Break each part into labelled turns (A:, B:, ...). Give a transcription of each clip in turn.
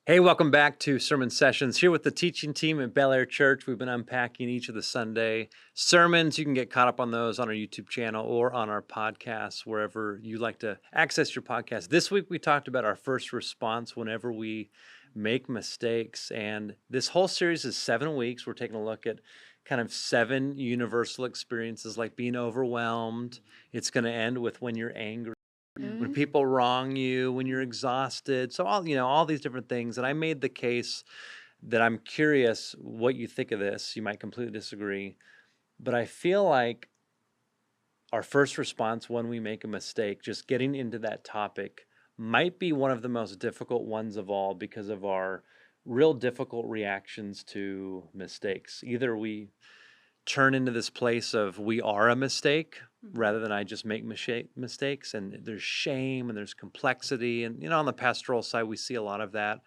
A: Hey, welcome back to Sermon Sessions here with the teaching team at Bel Air Church. We've been unpacking each of the Sunday sermons. You can get caught up on those on our YouTube channel or on our podcasts, wherever you like to access your podcast. This week, we talked about our first response whenever we make mistakes. And this whole series is 7 weeks. We're taking a look at kind of 7 universal experiences like being overwhelmed. It's going to end with when you're angry, when people wrong you, when you're exhausted. So all these different things. And I made the case that I'm curious what you think of this. You might completely disagree, but I feel like our first response when we make a mistake, just getting into that topic, might be one of the most difficult ones of all because of our real difficult reactions to mistakes. Either we turn into this place of we are a mistake rather than I just make mistakes, and there's shame and there's complexity, and on the pastoral side we see a lot of that.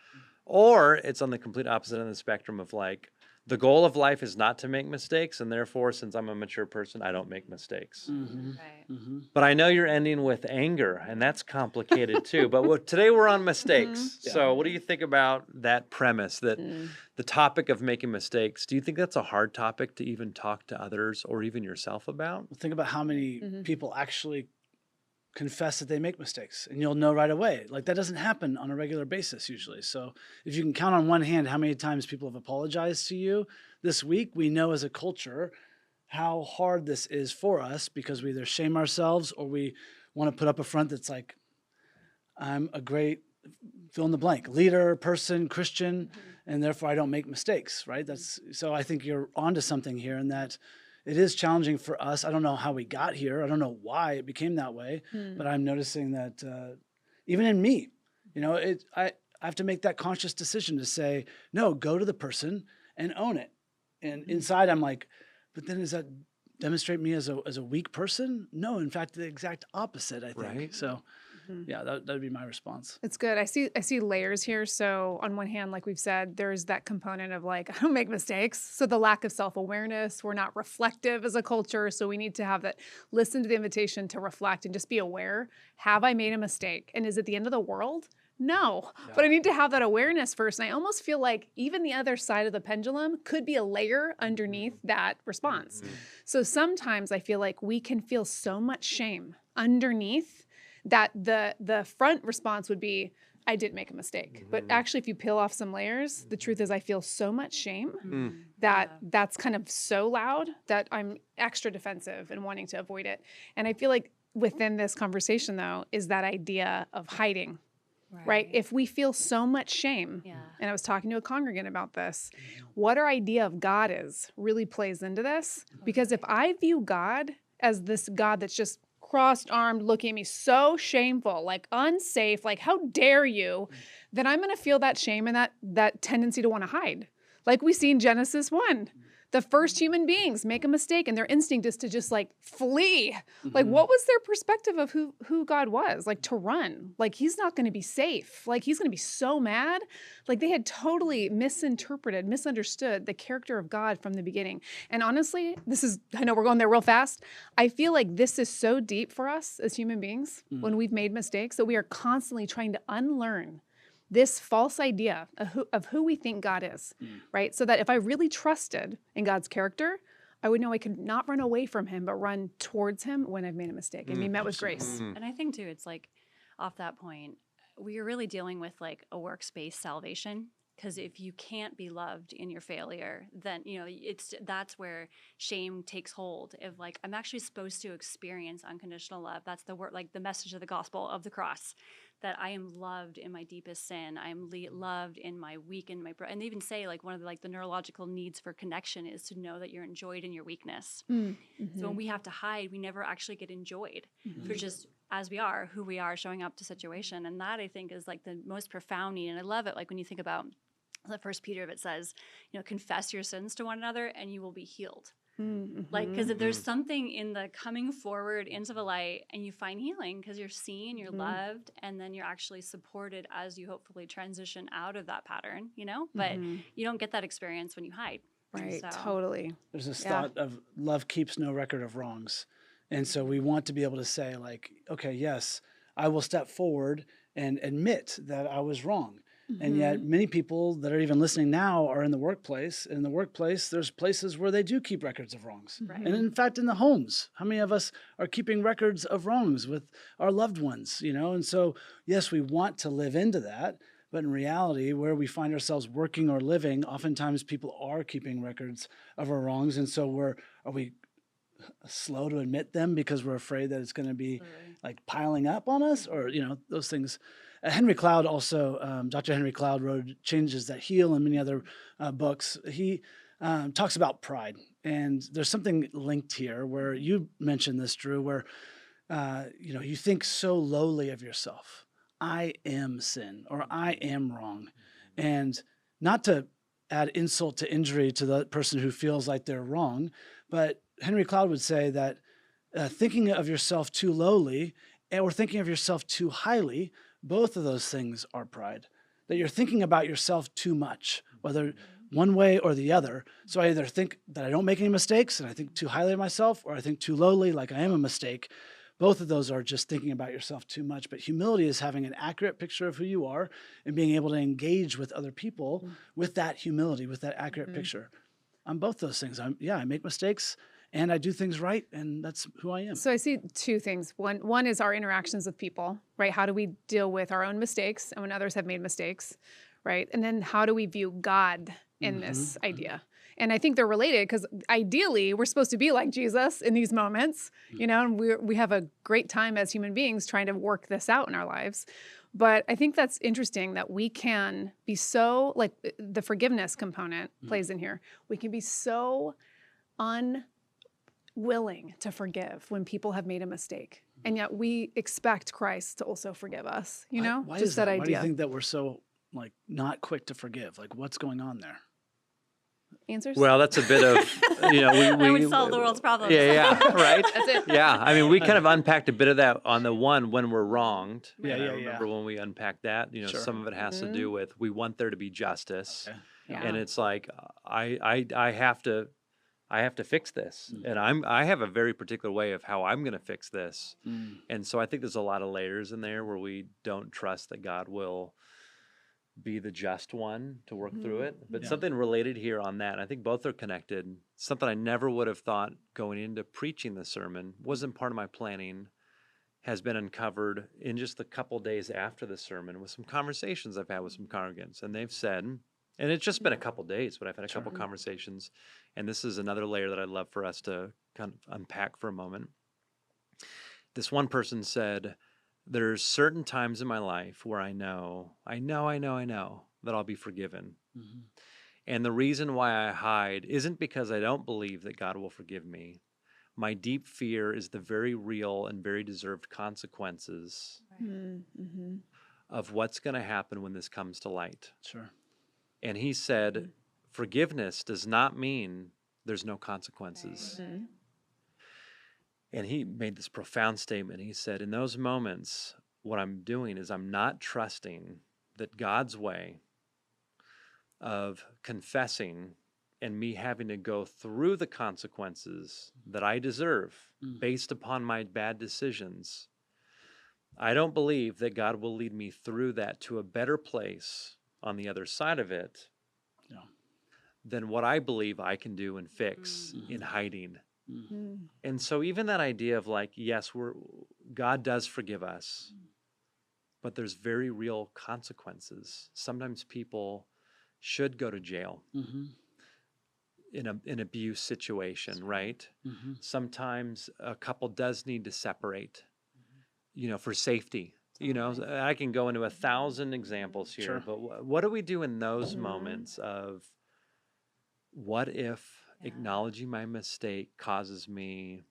A: Or it's on the complete opposite end of the spectrum of like the goal of life is not to make mistakes, and therefore since I'm a mature person I don't make mistakes.
B: Right.
A: But I know you're ending with anger, and that's complicated too. But today we're on mistakes. So what do you think about that premise, that the topic of making mistakes? Do you think that's a hard topic to even talk to others or even yourself about?
C: Think about how many people actually confess that they make mistakes, and you'll know right away. Like, that doesn't happen on a regular basis usually. So if you can count on one hand how many times people have apologized to you this week, we know as a culture how hard this is for us, because we either shame ourselves or we want to put up a front that's like, I'm a great fill in the blank leader, person, Christian, and therefore I don't make mistakes, right? So I think you're onto something here, in that it is challenging for us. I don't know how we got here. I don't know why it became that way, but I'm noticing that even in me, I have to make that conscious decision to say, no, go to the person and own it. And inside I'm like, but then does that demonstrate me as a weak person? No, in fact, the exact opposite, I think.
A: Right.
C: So yeah, that would be my response.
B: It's good. I see layers here. So on one hand, like we've said, there's that component of like, I don't make mistakes. So the lack of self-awareness, we're not reflective as a culture. So we need to have that, listen to the invitation to reflect and just be aware. Have I made a mistake? And is it the end of the world? No, but I need to have that awareness first. And I almost feel like even the other side of the pendulum could be a layer underneath that response. So sometimes I feel like we can feel so much shame underneath that the front response would be, I didn't make a mistake. But actually, if you peel off some layers, the truth is I feel so much shame that's kind of so loud that I'm extra defensive and wanting to avoid it. And I feel like within this conversation, though, is that idea of hiding. Right? If we feel so much shame, and I was talking to a congregant about this, what our idea of God is really plays into this. Because if I view God as this God that's just crossed-armed, looking at me so shameful, like unsafe, like how dare you, then I'm going to feel that shame and that tendency to want to hide. Like we see in Genesis 1. The first human beings make a mistake and their instinct is to just like flee. Like what was their perspective of who God was? Like to run. Like he's not going to be safe. Like he's going to be so mad. Like they had totally misunderstood the character of God from the beginning. And honestly, I know we're going there real fast. I feel like this is so deep for us as human beings when we've made mistakes that we are constantly trying to unlearn this false idea of who we think God is, right? So that if I really trusted in God's character, I would know I could not run away from him, but run towards him when I've made a mistake and be met with grace.
D: And I think too, it's like off that point, we are really dealing with like a works-based salvation. Because if you can't be loved in your failure, then that's where shame takes hold. Of like, I'm actually supposed to experience unconditional love. That's the word, like the message of the gospel of the cross, that I am loved in my deepest sin. I am loved in my weak and and they even say like one of the neurological needs for connection is to know that you're enjoyed in your weakness. So when we have to hide, we never actually get enjoyed for just as we are, who we are, showing up to situation. And that I think is like the most profound need. And I love it. Like when you think about the First Peter, it says, confess your sins to one another and you will be healed. Like, because if there's something in the coming forward into the light and you find healing because you're seen, you're loved, and then you're actually supported as you hopefully transition out of that pattern, but you don't get that experience when you hide.
B: Right, totally.
C: There's this thought of love keeps no record of wrongs. And so we want to be able to say like, okay, yes, I will step forward and admit that I was wrong. And yet many people that are even listening now are in the workplace. In the workplace, there's places where they do keep records of wrongs.
D: Right.
C: And in fact, in the homes, how many of us are keeping records of wrongs with our loved ones, And so, yes, we want to live into that. But in reality, where we find ourselves working or living, oftentimes people are keeping records of our wrongs. And so are we slow to admit them because we're afraid that it's going to be like piling up on us, or those things. Henry Cloud also, Dr. Henry Cloud wrote Changes That Heal and many other books. He talks about pride, and there's something linked here where you mentioned this, Drew, where you think so lowly of yourself. I am sin, or I am wrong, and not to add insult to injury to the person who feels like they're wrong, but Henry Cloud would say that thinking of yourself too lowly or thinking of yourself too highly, both of those things are pride. That you're thinking about yourself too much, whether one way or the other. So I either think that I don't make any mistakes and I think too highly of myself, or I think too lowly, like I am a mistake. Both of those are just thinking about yourself too much. But humility is having an accurate picture of who you are and being able to engage with other people with that humility, with that accurate picture. On both those things, I make mistakes and I do things right, and that's who I am.
B: So I see two things. One is our interactions with people, right? How do we deal with our own mistakes and when others have made mistakes, right? And then how do we view God in this idea? And I think they're related because ideally we're supposed to be like Jesus in these moments, and we have a great time as human beings trying to work this out in our lives. But I think that's interesting that we can be so, like the forgiveness component plays in here. We can be so unwilling to forgive when people have made a mistake. And yet we expect Christ to also forgive us,
C: Why
B: Just
C: is that?
B: idea.
C: Why do you think that we're so not quick to forgive? Like, what's going on there?
B: Answers?
A: Well, that's a bit of,
D: That would solve the world's problems.
A: Yeah, right?
B: That's it.
A: Yeah, I mean, we kind of unpacked a bit of that on the one when we're wronged.
C: Yeah,
A: and I
C: yeah,
A: remember when we unpacked that,
C: Sure.
A: some of it has to do with we want there to be justice.
C: Okay.
B: Yeah.
A: And it's like I have to fix this. And I have a very particular way of how I'm going to fix this. And so I think there's a lot of layers in there where we don't trust that God will be the just one to work through it. But something related here on that, and I think both are connected, something I never would have thought going into preaching the sermon, wasn't part of my planning, has been uncovered in just a couple days after the sermon with some conversations I've had with some congregants. And they've said, and it's just been a couple days, but I've had a couple conversations, and this is another layer that I'd love for us to kind of unpack for a moment. This one person said, there's certain times in my life where I know that I'll be forgiven. And the reason why I hide isn't because I don't believe that God will forgive me. My deep fear is the very real and very deserved consequences of what's going to happen when this comes to light.
C: Sure.
A: And he said, forgiveness does not mean there's no consequences. And he made this profound statement. He said, in those moments, what I'm doing is I'm not trusting that God's way of confessing and me having to go through the consequences that I deserve based upon my bad decisions. I don't believe that God will lead me through that to a better place on the other side of it than what I believe I can do and fix in hiding. And so even that idea of yes, God does forgive us, but there's very real consequences. Sometimes people should go to jail in an abuse situation, right? Sometimes a couple does need to separate, for safety. I can go into 1,000 examples here, but what do we do in those moments of what if acknowledging my mistake causes me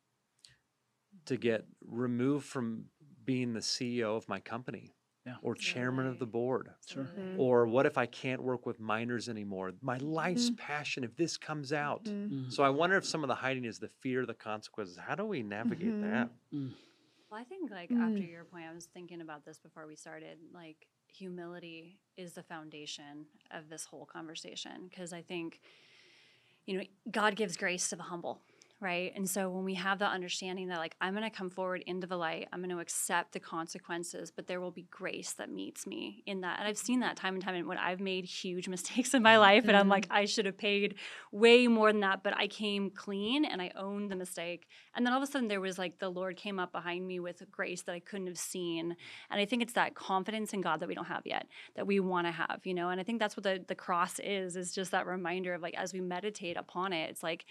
A: to get removed from being the CEO of my company or chairman of the board? Or what if I can't work with minors anymore? My life's passion, if this comes out. So I wonder if some of the hiding is the fear of the consequences. How do we navigate that?
D: Well, I think after your point, I was thinking about this before we started, humility is the foundation of this whole conversation. Because I think, God gives grace to the humble, right? And so when we have that understanding that, like, I'm going to come forward into the light, I'm going to accept the consequences, but there will be grace that meets me in that. And I've seen that time and time. And when I've made huge mistakes in my life, and I'm like, I should have paid way more than that, but I came clean and I owned the mistake. And then all of a sudden there was like the Lord came up behind me with grace that I couldn't have seen. And I think it's that confidence in God that we don't have yet, that we want to have, you know? And I think that's what the cross is just that reminder of, like, as we meditate upon it, it's like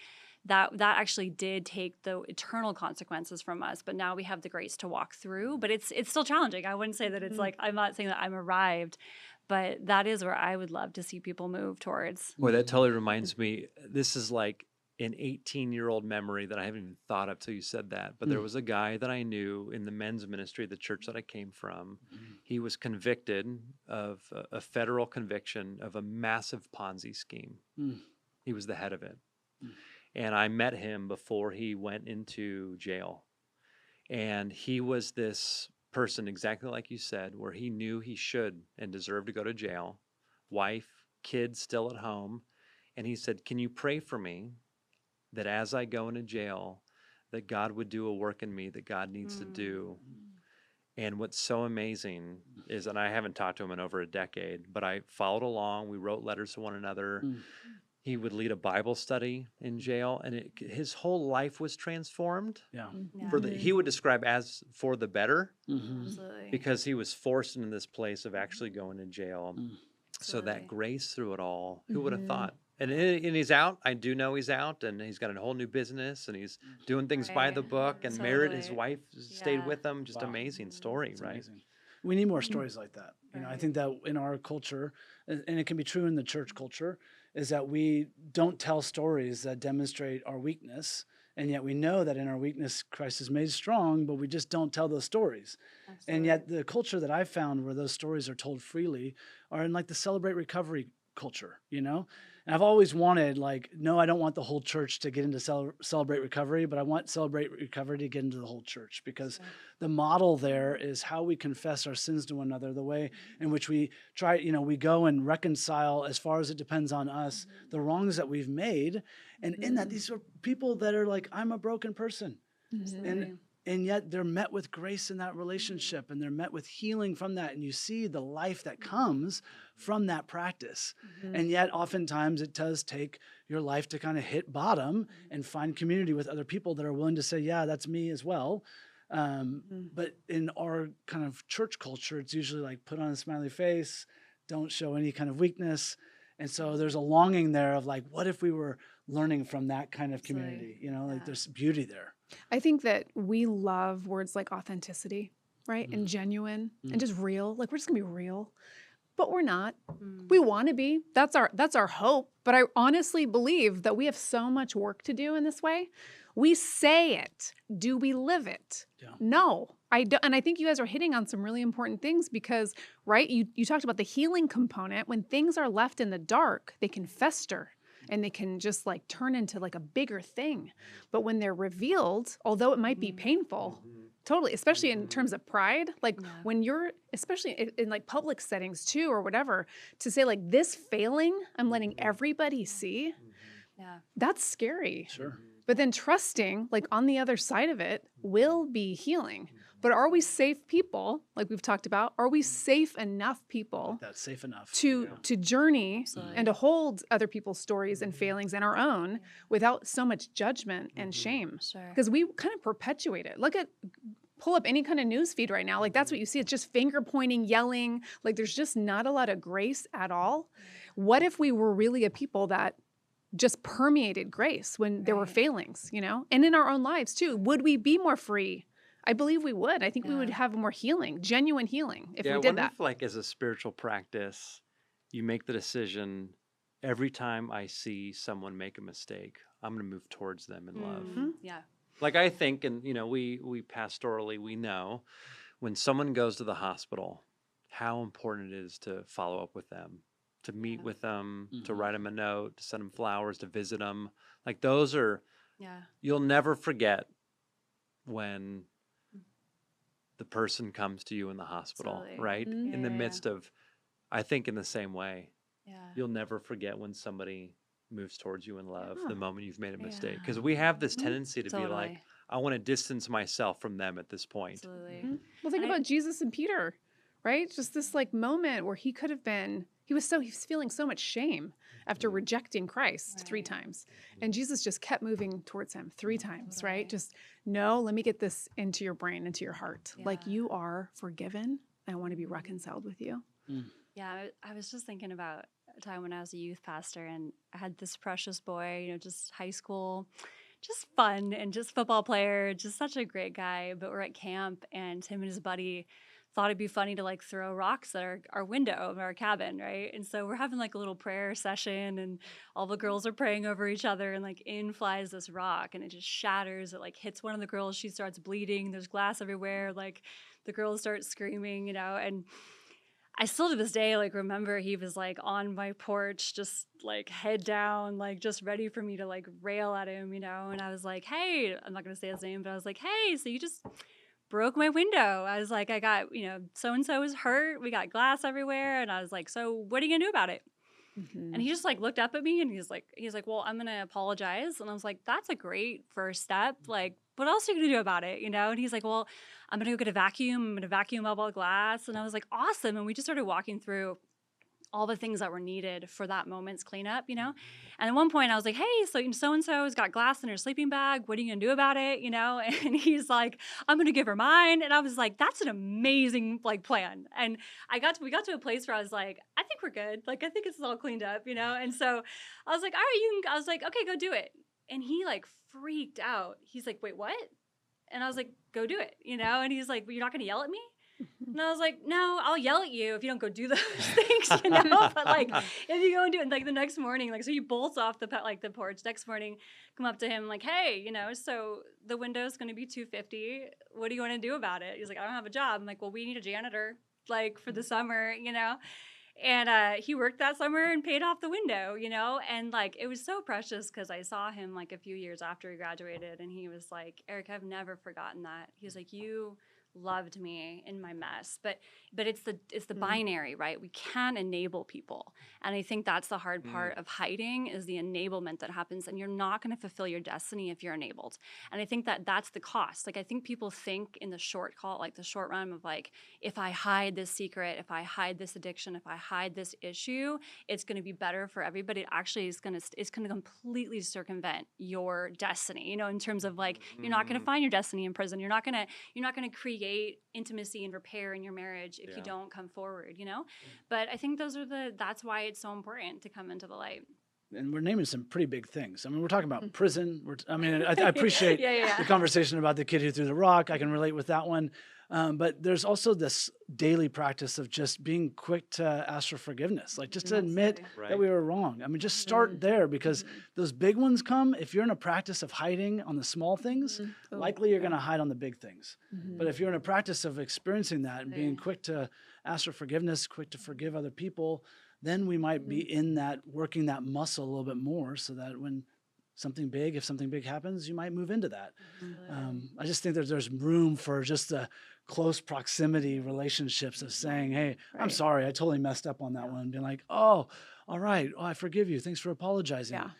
D: that actually did take the eternal consequences from us, but now we have the grace to walk through. But it's still challenging. I wouldn't say that it's like, I'm not saying that I'm arrived, but that is where I would love to see people move towards.
A: Boy, that totally reminds me. This is like an 18-year-old memory that I haven't even thought of till you said that. But there was a guy that I knew in the men's ministry, the church that I came from. He was convicted of a federal conviction of a massive Ponzi scheme. He was the head of it. And I met him before he went into jail. And he was this person, exactly like you said, where he knew he should and deserved to go to jail. Wife, kids still at home. And he said, can you pray for me that as I go into jail, that God would do a work in me that God needs to do? And what's so amazing is, and I haven't talked to him in over a decade, but I followed along. We wrote letters to one another. He would lead a Bible study in jail, and his whole life was transformed.
C: Yeah.
A: He would describe as for the better,
D: Absolutely.
A: because he was forced into this place of actually going to jail. So that
D: Absolutely.
A: grace through it all, who would have thought? And he's out. I do know he's out, and he's got a whole new business, and he's doing things by the
D: Right.
A: book, and married. His
D: Totally.
A: wife stayed
D: Yeah.
A: with him. Just
C: Wow.
A: amazing story,
C: It's
A: right?
C: amazing. We need more stories like that. You know, I
D: Right.
C: think that in our culture, and it can be true in the church culture, is that we don't tell stories that demonstrate our weakness. And yet we know that in our weakness, Christ is made strong, but we just don't tell those stories. And yet the culture that I've found where those stories are told freely are in like the celebrate recovery culture, you know? And I've always wanted, like, no, I don't want the whole church to get into celebrate recovery, but I want celebrate recovery to get into the whole church, because the model there is how we confess our sins to one another, the way in which we try, you know, we go and reconcile as far as it depends on us, the wrongs that we've made. And in that, these are people that are like, I'm a broken person. And yet they're met with grace in that relationship, and they're met with healing from that. And you see the life that comes from that practice. And yet oftentimes it does take your life to kind of hit bottom and find community with other people that are willing to say, yeah, that's me as well. But in our kind of church culture, it's usually like put on a smiley face, don't show any kind of weakness. And so there's a longing there of like, what if we were learning from that kind of community? You know, like there's beauty there.
B: I think that we love words like authenticity, right? And genuine and just real. Like, we're just gonna be real. But we're not. We want to be. That's our hope. But I honestly believe that we have so much work to do in this way. We say it. Do we live it?
C: Yeah.
B: No. I don't, and I think you guys are hitting on some really important things because, right, you talked about the healing component. When things are left in the dark, they can fester and they can just like turn into like a bigger thing. But when they're revealed, although it might be painful, totally, especially in terms of pride, like when you're, especially in like public settings too, or whatever, to say like this failing, I'm letting everybody see, that's scary.
C: Sure.
B: But then trusting, like on the other side of it, will be healing. But are we safe people, like we've talked about? Are we safe enough people
C: That's safe enough.
B: to journey and to hold other people's stories and failings and our own without so much judgment and shame?
D: Sure.
B: Because we kind of perpetuate it. Pull up any kind of news feed right now. Like that's what you see. It's just finger pointing, yelling. Like there's just not a lot of grace at all. What if we were really a people that just permeated grace when there were failings, you know? And in our own lives too. Would we be more free? I believe we would. I think we would have more healing, genuine healing, if we did that.
A: If, like, as a spiritual practice, you make the decision every time I see someone make a mistake, I'm going to move towards them in love.
D: Yeah.
A: Like I think, and you know, we pastorally, we know when someone goes to the hospital, how important it is to follow up with them, to meet with them, to write them a note, to send them flowers, to visit them. Like those are, you'll never forget when the person comes to you in the hospital, right? In the midst of, I think in the same way, you'll never forget when somebody moves towards you in love
B: Yeah.
A: the moment you've made a mistake.
D: Yeah.
A: Because we have this
B: Mhm.
A: tendency to be like,
D: Totally.
A: I want to distance myself from them at this point.
D: Absolutely.
B: Mhm. Well, think
D: And I
B: about Jesus and Peter, right? Just this like moment where he could have been, he was feeling so much shame after rejecting Christ three
D: Right.
B: times. And Jesus just kept moving towards him three times, right?
D: Totally.
B: Just, no, let me get this into your brain, into your heart. Like,
D: Yeah.
B: you are forgiven. I want to be reconciled with you.
D: Yeah, I was just thinking about a time when I was a youth pastor and I had this precious boy, just high school, just fun and just football player, just such a great guy. But we're at camp and him and his buddy thought it'd be funny to like throw rocks at our window of our cabin, right? And so we're having like a little prayer session and all the girls are praying over each other and like in flies this rock and it just shatters. It like hits one of the girls. She starts bleeding. There's glass everywhere. Like the girls start screaming, and I still to this day like remember he was like on my porch just like head down like just ready for me to like rail at him, and I was like, "Hey, I'm not going to say his name, but I was like, "Hey, so you just broke my window." I was like, "I got, so and so is hurt. We got glass everywhere." And I was like, "So, what are you going to do about it?" And he just like looked up at me and he's like, "Well, I'm gonna apologize." And I was like, "That's a great first step. Like, what else are you gonna do about it?" And he's like, "Well, I'm gonna go get a vacuum. I'm gonna vacuum up all the glass." And I was like, "Awesome." And we just started walking through all the things that were needed for that moment's cleanup. And at one point I was like, "Hey, so and so's got glass in her sleeping bag. What are you gonna do about it?" And he's like, "I'm gonna give her mine." And I was like, "That's an amazing like plan." And we got to a place where I was like, "I think we're good. Like, I think it's all cleaned up. And so I was like, "All right, I was like, "Okay, go do it." And he like freaked out. He's like, "Wait, what?" And I was like, "Go do it. And he's like, "Well, you're not gonna yell at me?" And I was like, "No, I'll yell at you if you don't go do those things. But like, if you go and do it, like the next morning, like, so he bolts off the porch. Next morning, come up to him like, "Hey, so the window's going to be $250. What do you want to do about it?" He's like, "I don't have a job." I'm like, "Well, we need a janitor, like for the summer. And he worked that summer and paid off the window. And like, it was so precious because I saw him like a few years after he graduated and he was like, "Eric, I've never forgotten that." He's like, "You loved me in my mess." But it's the binary, right? We can enable people. And I think that's the hard part of hiding is the enablement that happens. And you're not going to fulfill your destiny if you're enabled. And I think that that's the cost. Like, I think people think in the short run of like, if I hide this secret, if I hide this addiction, if I hide this issue, it's going to be better for everybody. It actually is it's going to completely circumvent your destiny, in terms of like, you're not going to find your destiny in prison. You're not going to create intimacy and repair in your marriage if you don't come forward. But I think that's why it's so important to come into the light.
C: And we're naming some pretty big things. I mean, we're talking about prison. I appreciate
D: Yeah.
C: the conversation about the kid who threw the rock. I can relate with that one. But there's also this daily practice of just being quick to ask for forgiveness, like just to admit
A: Right.
C: that we were wrong. I mean, just start there because those big ones come. If you're in a practice of hiding on the small things, likely you're going to hide on the big things. But if you're in a practice of experiencing that and being quick to ask for forgiveness, quick to forgive other people, then we might be in that, working that muscle a little bit more so that if something big happens, you might move into that. I just think there's room for just the close proximity relationships of saying, "Hey, I'm sorry, I totally messed up on that one." Being like, "Oh, all right. Oh, I forgive you. Thanks for apologizing."
B: Yeah.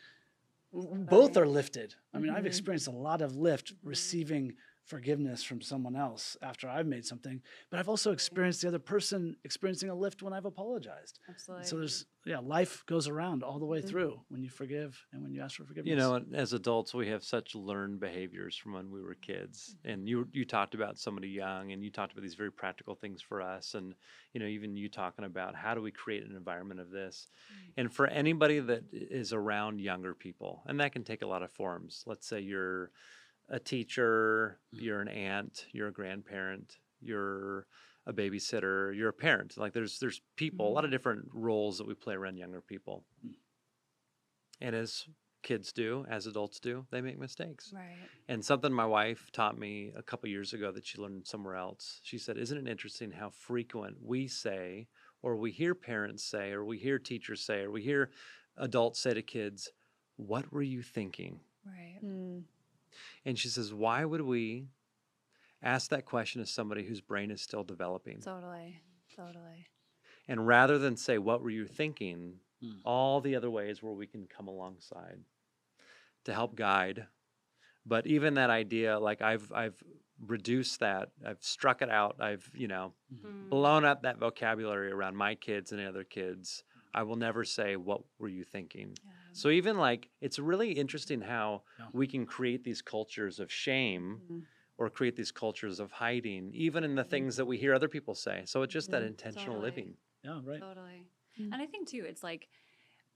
C: Both are lifted. I mean, I've experienced a lot of lift receiving forgiveness from someone else after I've made something, but I've also experienced the other person experiencing a lift when I've apologized.
D: Absolutely.
C: So life goes around all the way through when you forgive and when you ask for forgiveness.
A: And as adults, we have such learned behaviors from when we were kids. And you talked about somebody young, and you talked about these very practical things for us. And even you talking about how do we create an environment of this. And for anybody that is around younger people, and that can take a lot of forms. Let's say you're a teacher, you're an aunt, you're a grandparent, you're a babysitter, you're a parent. Like there's people, a lot of different roles that we play around younger people. And as kids do, as adults do, they make mistakes.
D: Right.
A: And something my wife taught me a couple years ago that she learned somewhere else. She said, "Isn't it interesting how frequent we say, or we hear parents say, or we hear teachers say, or we hear adults say to kids, 'What were you thinking?'"
D: Right.
A: And she says, "Why would we ask that question of somebody whose brain is still developing?"
D: Totally.
A: And rather than say, "What were you thinking?" all the other ways where we can come alongside to help guide. But even that idea, like I've reduced that, I've struck it out, I've, blown up that vocabulary around my kids and other kids. I will never say, what were you thinking?
D: Yeah.
A: So even like, it's really interesting how we can create these cultures of shame or create these cultures of hiding, even in the things that we hear other people say. So it's just that intentional living.
C: Yeah, right.
D: Totally. And I think too, it's like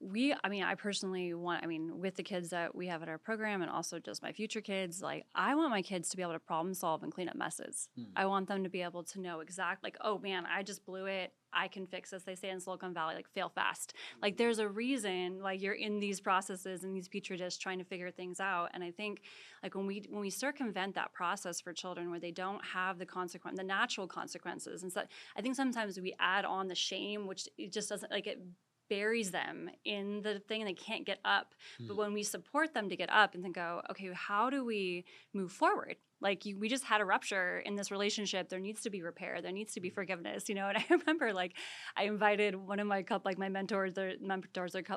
D: I personally want, with the kids that we have at our program and also just my future kids, like I want my kids to be able to problem solve and clean up messes. I want them to be able to know exactly, like, oh man, I just blew it. I can fix this. They say in Silicon Valley, like fail fast. Like there's a reason, like you're in these processes and these petri dishes trying to figure things out. And I think like when we circumvent that process for children where they don't have the natural consequences, and so I think sometimes we add on the shame, which it just doesn't, like it buries them in the thing and they can't get up. But when we support them to get up and then go, okay, how do we move forward? Like we just had a rupture in this relationship. There needs to be repair. There needs to be forgiveness, And I remember like I invited one of my mentors, are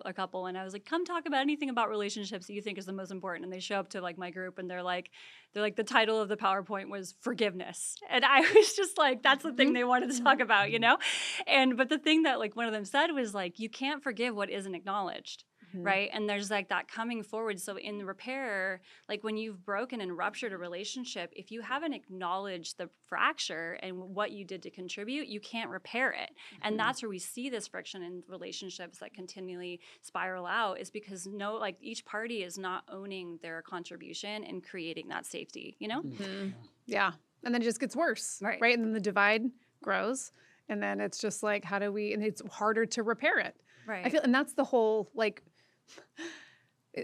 D: a couple, and I was like, come talk about anything about relationships that you think is the most important. And they show up to like my group and they're like, the title of the PowerPoint was forgiveness. And I was just like, that's the thing they wanted to talk about, but the thing that like one of them said was like, you can't forgive what isn't acknowledged. Right. And there's like that coming forward. So in the repair, like when you've broken and ruptured a relationship, if you haven't acknowledged the fracture and what you did to contribute, you can't repair it. And that's where we see this friction in relationships that continually spiral out, is because each party is not owning their contribution and creating that safety,
B: Yeah. And then it just gets worse.
D: Right.
B: And then the divide grows. And then it's just like, and it's harder to repair it.
D: Right.
B: I feel, and that's the whole, like,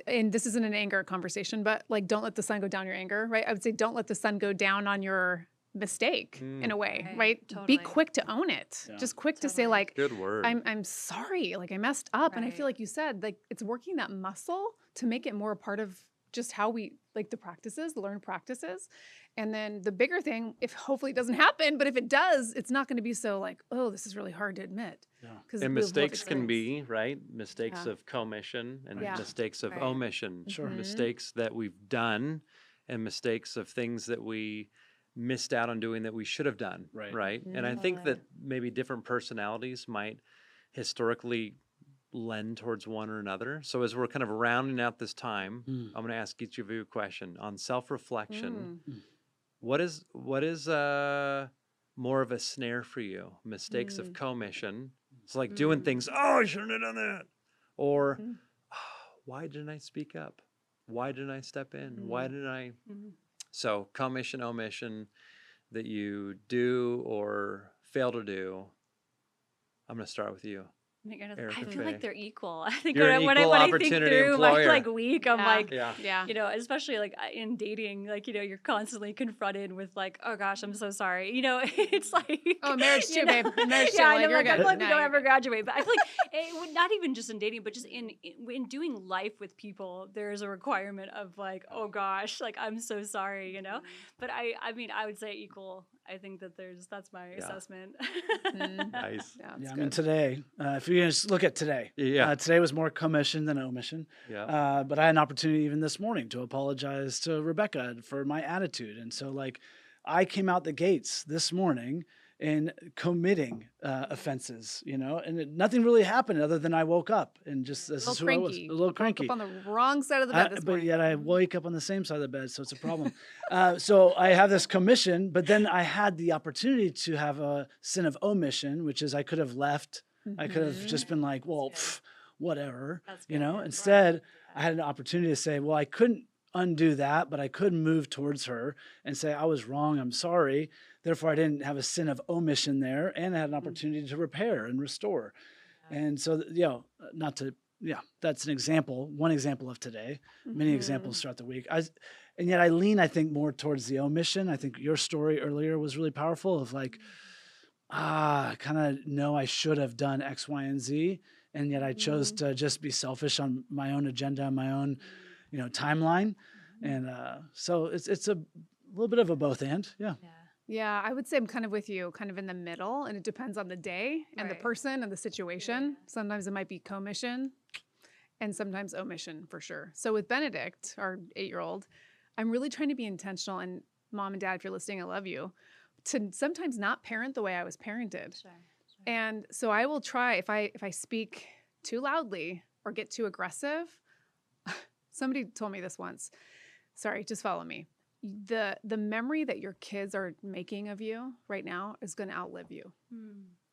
B: and this isn't an anger conversation, but like, don't let the sun go down your anger, right? I would say don't let the sun go down on your mistake in a way, right?
D: Totally.
B: Be quick to own it.
C: Yeah.
B: Just quick to say like,
A: Good word.
B: I'm sorry, like I messed up. And I feel
D: Right.
B: like you said, like it's working that muscle to make it more a part of just how we like the learned practices. And then the bigger thing, if hopefully it doesn't happen, but if it does, it's not going to be so like, oh, this is really hard to admit.
C: Yeah.
A: And mistakes can be, right? Mistakes
B: Yeah.
A: of commission and
B: Yeah.
A: mistakes of
D: Right.
A: omission.
C: Sure.
A: Mistakes that we've done and mistakes of things that we missed out on doing that we should have done.
C: Right.
A: And I think that maybe different personalities might historically lend towards one or another. So as we're kind of rounding out this time, I'm going to ask each of you a question on self-reflection. What is more of a snare for you? Mistakes of commission. It's like doing things, oh, I shouldn't have done that. Or, oh, why didn't I speak up? Why didn't I step in? Why didn't I? So commission, omission that you do or fail to do. I'm going to start with you.
D: I feel like they're equal. I think
A: You're an
D: when I
A: equal
D: think
A: opportunity
D: through my
A: employer.
D: like week, I'm like,
B: Yeah.
D: Especially like in dating, like, you're constantly confronted with like, oh gosh, I'm so sorry. It's like,
B: Oh, marriage too, babe. Marriage too.
D: yeah, I
B: Like,
D: know,
B: you're
D: like, I
B: good.
D: feel like we
B: No,
D: don't
B: you're
D: ever
B: good.
D: graduate, but I feel like not even just in dating, but just in doing life with people, there's a requirement of like, oh gosh, like, I'm so sorry, But I would say equal. I think that that's my assessment.
A: Nice.
B: Yeah,
C: Yeah,
B: it's
C: I mean,
B: good.
C: today, if you just look at today, today was more commission than omission.
A: Yeah.
C: But I had an opportunity even this morning to apologize to Rebecca for my attitude. And so, like, I came out the gates this morning in committing offenses, and nothing really happened other than I woke up and just this is who I was, a little cranky.
B: Up on the wrong side of the bed this
C: But
B: morning.
C: yet I wake up on the same side of the bed, so it's a problem. So I have this commission, but then I had the opportunity to have a sin of omission, which is I could have left. I could have just been like, well, whatever,
D: That's good.
C: Instead, I had an opportunity to say, well, I couldn't undo that, but I could move towards her and say, I was wrong, I'm sorry. Therefore, I didn't have a sin of omission there, and I had an opportunity to repair and restore. And so, that's an example, one example of today, many examples throughout the week. And yet I lean, I think, more towards the omission. I think your story earlier was really powerful of like, I kind of know I should have done X, Y, and Z. And yet I chose to just be selfish on my own agenda, my own, timeline. And so it's a little bit of a both and. Yeah.
B: Yeah, I would say I'm kind of with you, kind of in the middle, and it depends on the day and the
D: Right.
B: person and the situation.
D: Yeah.
B: Sometimes it might be commission and sometimes omission for sure. So with Benedict, our 8-year-old, I'm really trying to be intentional. And mom and dad, if you're listening, I love you, to sometimes not parent the way I was parented.
D: Sure.
B: And so I will try if I speak too loudly or get too aggressive. Somebody told me this once. Sorry, just follow me. The memory that your kids are making of you right now is going to outlive you.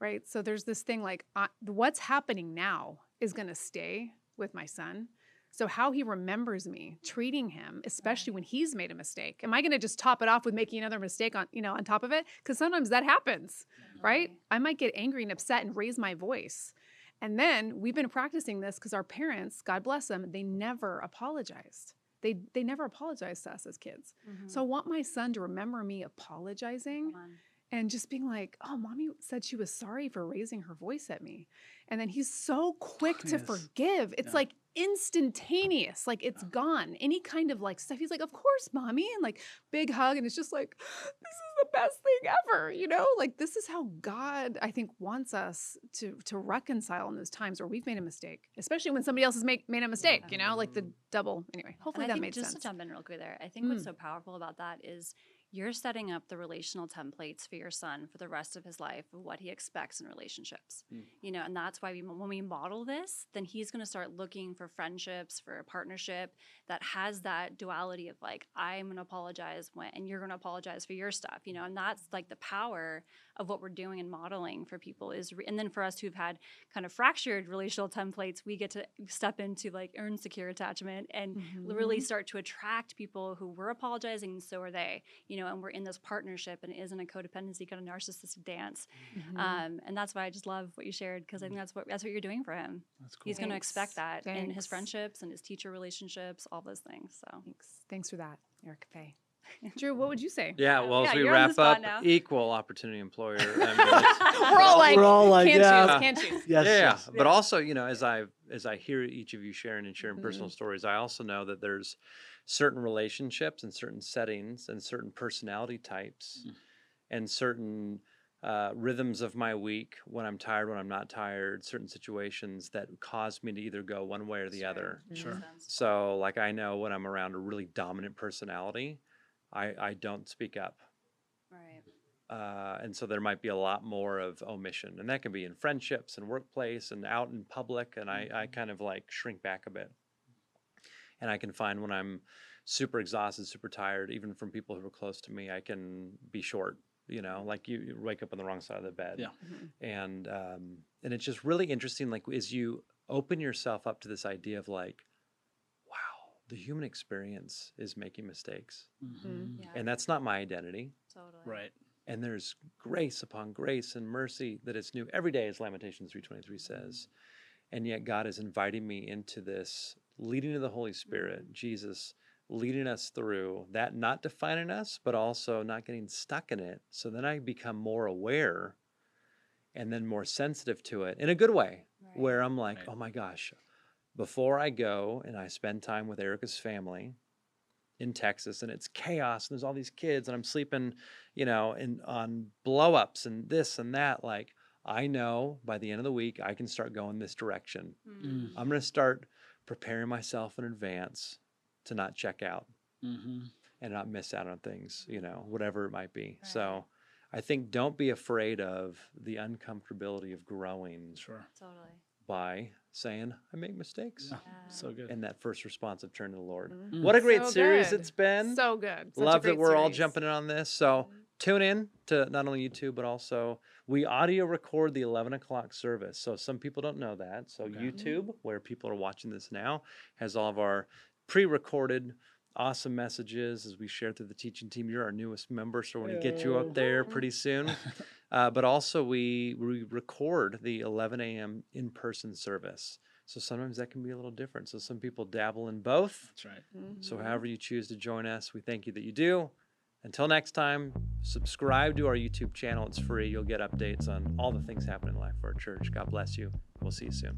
B: Right? So there's this thing like what's happening now is going to stay with my son. So how he remembers me treating him, especially when he's made a mistake. Am I going to just top it off with making another mistake on top of it? Because sometimes that happens, right? I might get angry and upset and raise my voice. And then we've been practicing this because our parents, God bless them, they never apologized. They never apologized to us as kids. So I want my son to remember me apologizing and just being like, oh, mommy said she was sorry for raising her voice at me. And then he's so quick to forgive. It's like instantaneous, like it's gone. Any kind of like stuff. He's like, of course, mommy. And like big hug. And it's just like, this is the best thing ever, like this is how God, I think, wants us to reconcile in those times where we've made a mistake, especially when somebody else has made a mistake, like the double. Anyway, hopefully that made sense.
D: Just to jump in real quick there, I think what's so powerful about that is you're setting up the relational templates for your son for the rest of his life of what he expects in relationships. And that's why when we model this, then he's going to start looking for friendships, for a partnership that has that duality of like, I'm going to apologize and you're going to apologize for your stuff, and that's like the power of what we're doing and modeling for people and then for us who've had kind of fractured relational templates, we get to step into like earn secure attachment and really start to attract people who we're apologizing and so are they, and we're in this partnership and it isn't a codependency kind of narcissistic dance. And that's why I just love what you shared because I think that's what you're doing for him.
C: That's cool.
D: He's going to expect that in his friendships and his teacher relationships, all those things. So
B: Thanks for that, Erica Faye. Drew, what would you say?
A: Yeah, well, as we
D: you're on the
A: wrap
D: spot
A: up,
D: now.
A: equal opportunity employer.
B: We're all like,
C: yeah.
B: can't choose.
C: Yes,
A: Yeah,
C: yes.
A: but also, as I hear each of you sharing personal stories, I also know that there's certain relationships and certain settings and certain personality types and certain rhythms of my week when I'm tired, when I'm not tired, certain situations that cause me to either go one way or the other.
C: Sure.
A: So, like, I know when I'm around a really dominant personality, I don't speak up.
D: Right.
A: And so there might be a lot more of omission, and that can be in friendships and workplace and out in public. And I kind of like shrink back a bit. And I can find when I'm super exhausted, super tired, even from people who are close to me, I can be short, like you wake up on the wrong side of the bed.
C: Yeah.
A: And it's just really interesting, like as you open yourself up to this idea of like, wow, the human experience is making mistakes.
D: Yeah.
A: And that's not my identity.
D: Totally.
C: Right.
A: And there's grace upon grace and mercy that is new every day, as Lamentations 3:23 says. And yet God is inviting me into this, leading to the Holy Spirit, Jesus leading us through that, not defining us, but also not getting stuck in it. So then I become more aware and then more sensitive to it in a good way, where I'm like, oh my gosh, before I go and I spend time with Erica's family in Texas and it's chaos and there's all these kids and I'm sleeping, on blow-ups and this and that, like, I know by the end of the week, I can start going this direction. I'm going to start preparing myself in advance to not check out and not miss out on things, whatever it might be.
D: Right.
A: So I think don't be afraid of the uncomfortability of growing
D: Totally.
A: by saying, I make mistakes.
C: Yeah. So good.
A: And that first response of turn to the Lord. What a great
B: So
A: series
B: good.
A: it's been.
B: So good. Such a
A: Love that
B: great
A: we're all
B: series.
A: jumping in on this. So tune in to not only YouTube, but also we audio record the 11 o'clock service. So some people don't know that. So YouTube, where people are watching this now, has all of our pre-recorded awesome messages as we share through the teaching team. You're our newest member, so we're going to get you up there pretty soon. But also we record the 11 a.m. in-person service. So sometimes that can be a little different. So some people dabble in both.
C: That's right.
A: So however you choose to join us, we thank you that you do. Until next time, subscribe to our YouTube channel. It's free. You'll get updates on all the things happening in life for our church. God bless you. We'll see you soon.